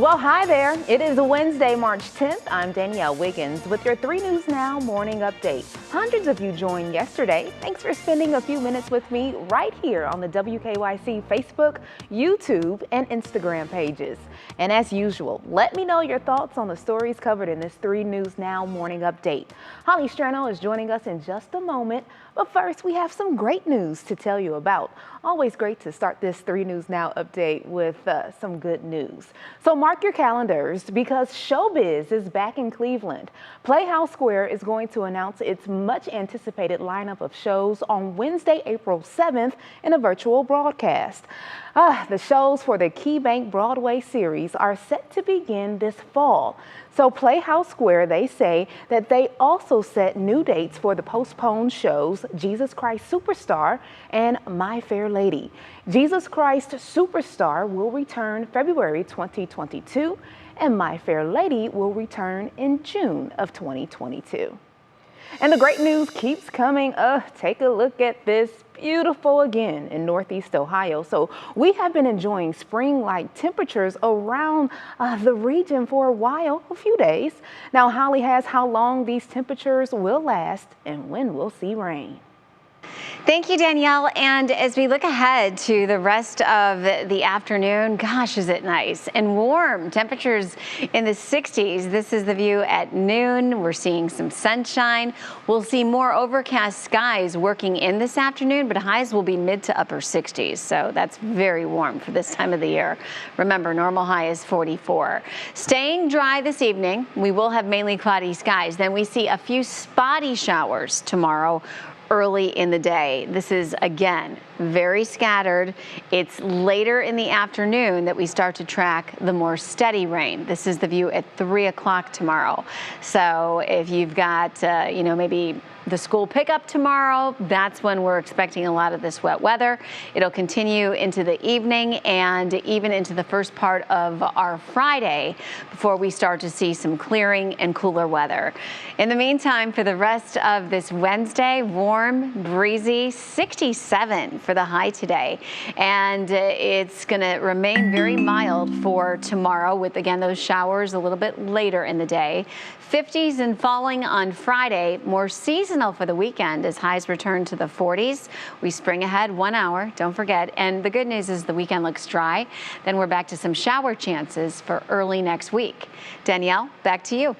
Well, hi there. It is Wednesday, March 10th. I'm Danielle Wiggins with your 3 News Now morning update. Hundreds of you joined yesterday. Thanks for spending a few minutes with me right here on the WKYC Facebook, YouTube, and Instagram pages. And as usual, let me know your thoughts on the stories covered in this 3 News Now morning update. Holly Strano is joining us in just a moment, but first we have some great news to tell you about. Always great to start this 3 News Now update with some good news. So mark your calendars because showbiz is back in Cleveland. Playhouse Square is going to announce its much anticipated lineup of shows on Wednesday, April 7th in a virtual broadcast. The shows for the KeyBank Broadway series are set to begin this fall. So Playhouse Square, they say that they also set new dates for the postponed shows Jesus Christ Superstar and My Fair Lady. Jesus Christ Superstar will return February 2022 and My Fair Lady will return in June of 2022. And the great news keeps coming. Take a look at this. Beautiful again in Northeast Ohio. So we have been enjoying spring-like temperatures around the region for a while, a few days. Now, Holly has how long these temperatures will last and when we'll see rain. Thank you, Danielle. And as we look ahead to the rest of the afternoon, gosh, is it nice and warm. Temperatures in the 60s. This is the view at noon. We're seeing some sunshine. We'll see more overcast skies working in this afternoon, but highs will be mid to upper 60s. So that's very warm for this time of the year. Remember, normal high is 44. Staying dry this evening. We will have mainly cloudy skies. Then we see a few spotty showers tomorrow early in the day. This is, again, very scattered. It's later in the afternoon that we start to track the more steady rain. This is the view at 3 o'clock tomorrow. So if you've got, maybe the school pickup tomorrow, that's when we're expecting a lot of this wet weather. It'll continue into the evening and even into the first part of our Friday before we start to see some clearing and cooler weather. In the meantime, for the rest of this Wednesday, warm, breezy, 67 for the high today. And it's going to remain very mild for tomorrow with, again, those showers a little bit later in the day. 50s and falling on Friday, more seasonal for the weekend as highs return to the 40s. We spring ahead 1 hour, don't forget. And the good news is the weekend looks dry. Then we're back to some shower chances for early next week. Danielle, back to you.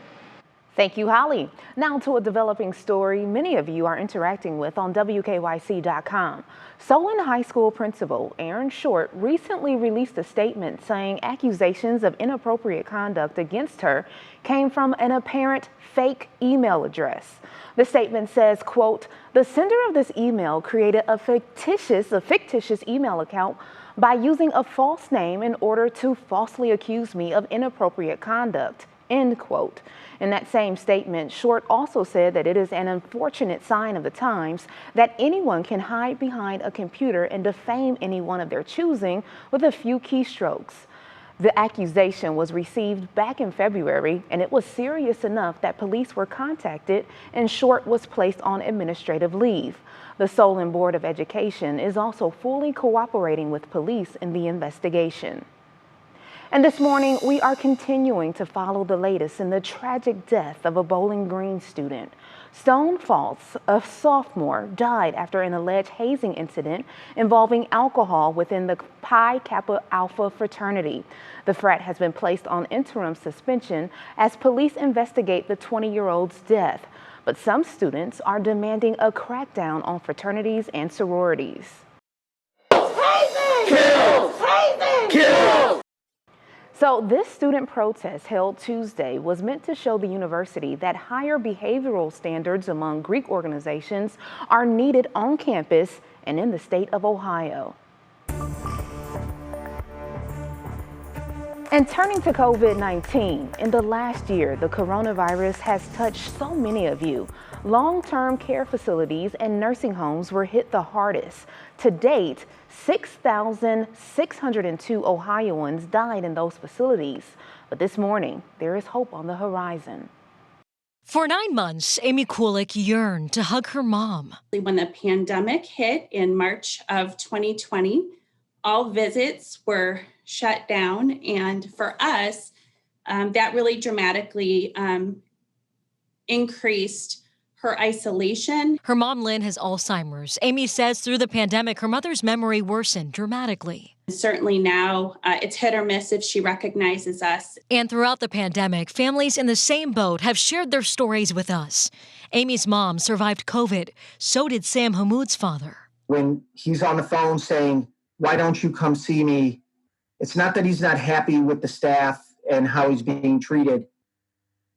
Thank you, Holly. Now to a developing story many of you are interacting with on WKYC.com. Solon High School Principal Aaron Short recently released a statement saying accusations of inappropriate conduct against her came from an apparent fake email address. The statement says, quote, "The sender of this email created a fictitious email account by using a false name in order to falsely accuse me of inappropriate conduct." End quote. In that same statement, Short also said that it is an unfortunate sign of the times that anyone can hide behind a computer and defame anyone of their choosing with a few keystrokes. The accusation was received back in February, and it was serious enough that police were contacted and Short was placed on administrative leave. The Solon Board of Education is also fully cooperating with police in the investigation. And this morning, we are continuing to follow the latest in the tragic death of a Bowling Green student. Stone Falls, a sophomore, died after an alleged hazing incident involving alcohol within the Pi Kappa Alpha fraternity. The frat has been placed on interim suspension as police investigate the 20-year-old's death. But some students are demanding a crackdown on fraternities and sororities. Hazing! Kill! Hazing! Kill! So this student protest held Tuesday was meant to show the university that higher behavioral standards among Greek organizations are needed on campus and in the state of Ohio. And turning to COVID-19, in the last year, the coronavirus has touched so many of you. Long-term care facilities and nursing homes were hit the hardest. To date, 6,602 Ohioans died in those facilities. But this morning, there is hope on the horizon. For 9 months, Amy Kulik yearned to hug her mom. When the pandemic hit in March of 2020, all visits were shut down. And for us, that really dramatically increased her isolation. Her mom, Lynn, has Alzheimer's. Amy says through the pandemic, her mother's memory worsened dramatically. Certainly now it's hit or miss if she recognizes us. And throughout the pandemic, families in the same boat have shared their stories with us. Amy's mom survived COVID. So did Sam Hamoud's father. When he's on the phone saying, "Why don't you come see me?" It's not that he's not happy with the staff and how he's being treated.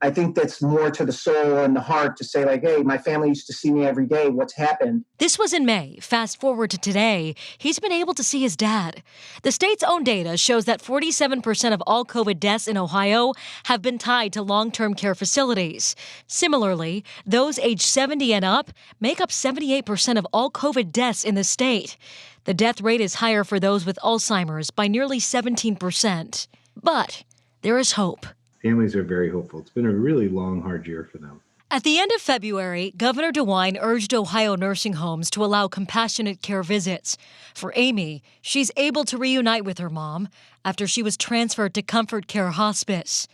I think that's more to the soul and the heart to say, like, hey, my family used to see me every day. What's happened? This was in May. Fast forward to today, he's been able to see his dad. The state's own data shows that 47% of all COVID deaths in Ohio have been tied to long-term care facilities. Similarly, those aged 70 and up make up 78% of all COVID deaths in the state. The death rate is higher for those with Alzheimer's by nearly 17%. But there is hope. Families are very hopeful. It's been a really long, hard year for them. At the end of February, Governor DeWine urged Ohio nursing homes to allow compassionate care visits. For Amy, she's able to reunite with her mom after she was transferred to Comfort Care Hospice.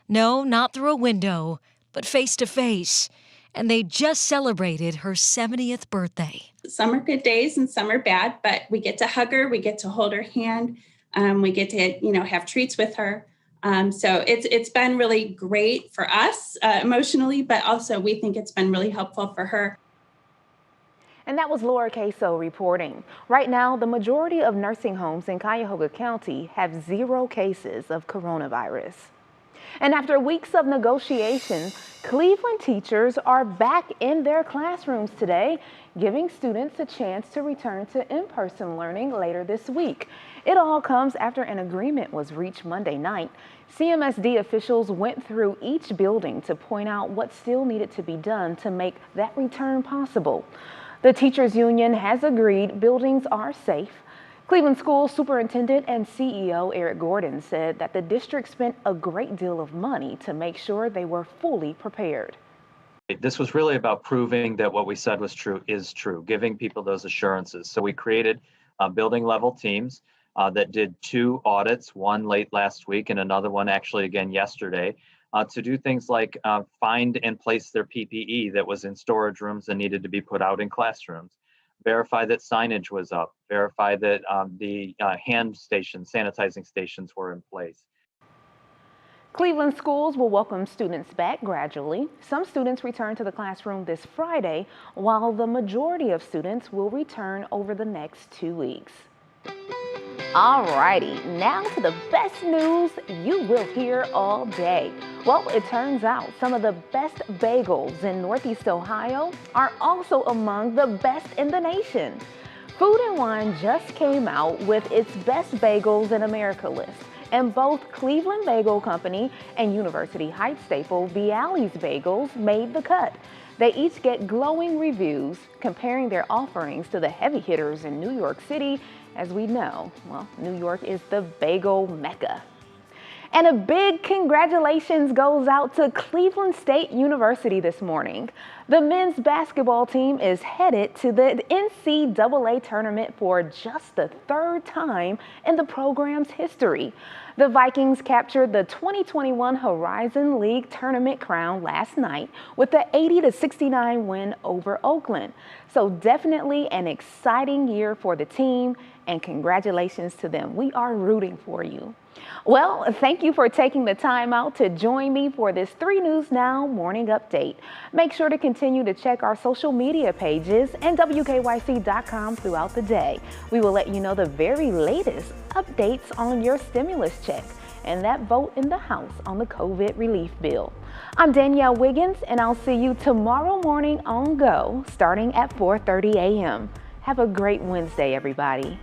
No, not through a window, but face to face. And they just celebrated her 70th birthday. Some are good days and some are bad, but we get to hug her, we get to hold her hand, we get to, have treats with her. So it's been really great for us emotionally, but also we think it's been really helpful for her. And that was Laura Queso reporting. Right now, the majority of nursing homes in Cuyahoga County have 0 cases of coronavirus. And after weeks of negotiation, Cleveland teachers are back in their classrooms today, giving students a chance to return to in-person learning later this week. It all comes after an agreement was reached Monday night. CMSD officials went through each building to point out what still needed to be done to make that return possible. The teachers union has agreed buildings are safe. Cleveland School Superintendent and CEO Eric Gordon said that the district spent a great deal of money to make sure they were fully prepared. This was really about proving that what we said was true is true, giving people those assurances. So we created building level teams that did 2 audits, one late last week and another one actually again yesterday, to do things like find and place their PPE that was in storage rooms and needed to be put out in classrooms, verify that signage was up, verify that the hand stations, sanitizing stations were in place. Cleveland schools will welcome students back gradually. Some students return to the classroom this Friday, while the majority of students will return over the next 2 weeks. Alrighty, now to the best news you will hear all day. Well, it turns out some of the best bagels in Northeast Ohio are also among the best in the nation. Food and Wine just came out with its Best Bagels in America list, and both Cleveland Bagel Company and University Heights staple Bially's Bagels made the cut. They each get glowing reviews comparing their offerings to the heavy hitters in New York City. As we know, well, New York is the bagel mecca. And a big congratulations goes out to Cleveland State University this morning. The men's basketball team is headed to the NCAA tournament for just the 3rd time in the program's history. The Vikings captured the 2021 Horizon League tournament crown last night with the 80-69 win over Oakland. So definitely an exciting year for the team, and congratulations to them. We are rooting for you. Well, thank you for taking the time out to join me for this 3 News Now morning update. Make sure to continue to check our social media pages and WKYC.com throughout the day. We will let you know the very latest updates on your stimulus check and that vote in the House on the COVID relief bill. I'm Danielle Wiggins, and I'll see you tomorrow morning on Go starting at 4:30 a.m. Have a great Wednesday, everybody.